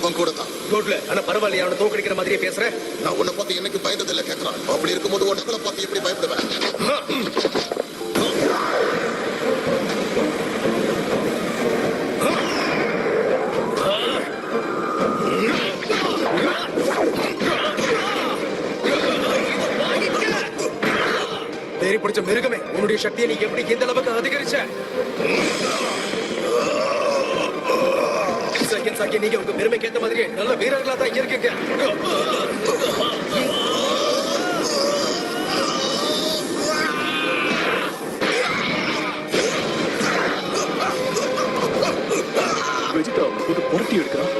அவன் கூட தான். ஆனா பரவாயில்லையா, அவனை தோக்கடிக்கிற மாதிரியே பேசுறேன். நான் உன்னை பார்த்து என்னைக்கு பயந்ததில்லை கேட்கறான். அப்படி இருக்கும்போது உன்னை பார்த்து எப்படி பயப்படுவேன்? தேறி பிடிச்ச மிருகமே, உன்னுடைய சக்தியை நீ எப்படி இந்த அளவுக்கு அதிகரிச்ச? நீங்க உங்க பெருமைக்கு ஏத்த மாதிரியே நல்ல வீரர்களா தான் இருக்கீங்க. வெஜிடா ஒரு புரட்டி எடுக்கிறான்.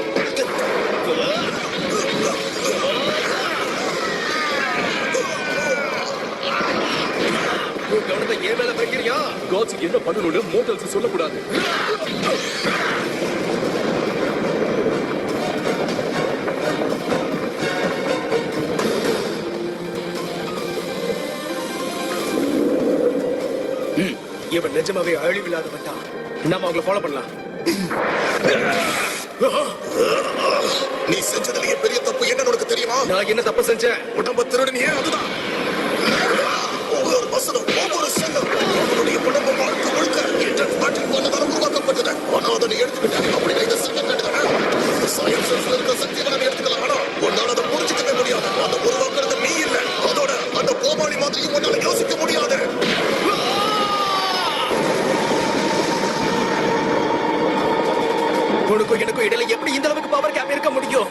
கவனத்தை ஏன் மேல வைக்கிறியா? காட்ஸ் என்ன பண்ணணும்னு மோட்டல்ஸ் சொல்லக்கூடாது. இவன் நிஜமாவே அழிவில்லாதவன் தான். நாம அவங்களை ஃபாலோ பண்ணலாம். நீ செஞ்சதுலயே பெரிய தப்பு என்னன்னு உனக்கு தெரியுமா? நான் என்ன தப்பு செஞ்சேன்? உடம்ப திருடனியே அதுதான். ஒவ்வொரு வசனம், ஒவ்வொரு செல்லும் அவனுடைய உடம்ப வாழ்க்கை முழுக்க இன்டர்நெட் மாற்றி போனதால உருவாக்கப்பட்டது. ஆனா அதை நீ எடுத்துக்கிட்ட. அப்படி இந்த செகண்ட் சயின்ஸ் இருக்க சக்தியை நம்ம எடுத்துக்கலாம். ஆனா உன்னால அதை புரிஞ்சுக்கவே முடியாது. அதை உருவாக்குறது நீ இல்ல. அதோட அந்த கோமாளி மாதிரியும் உன்னால யோசிக்க முடியாது. உனக்கும் எனக்கும் இடையில எப்படி இந்த அளவுக்கு பவர் கேப் இருக்க முடியும்?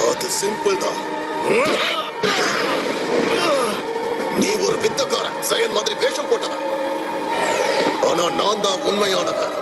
அது சிம்பிள் தான். நீ ஒரு வித்தக்காரன், சயன் மாதிரி வேஷம் போட்டவன். ஆனா நான் தான் உண்மையானவன்.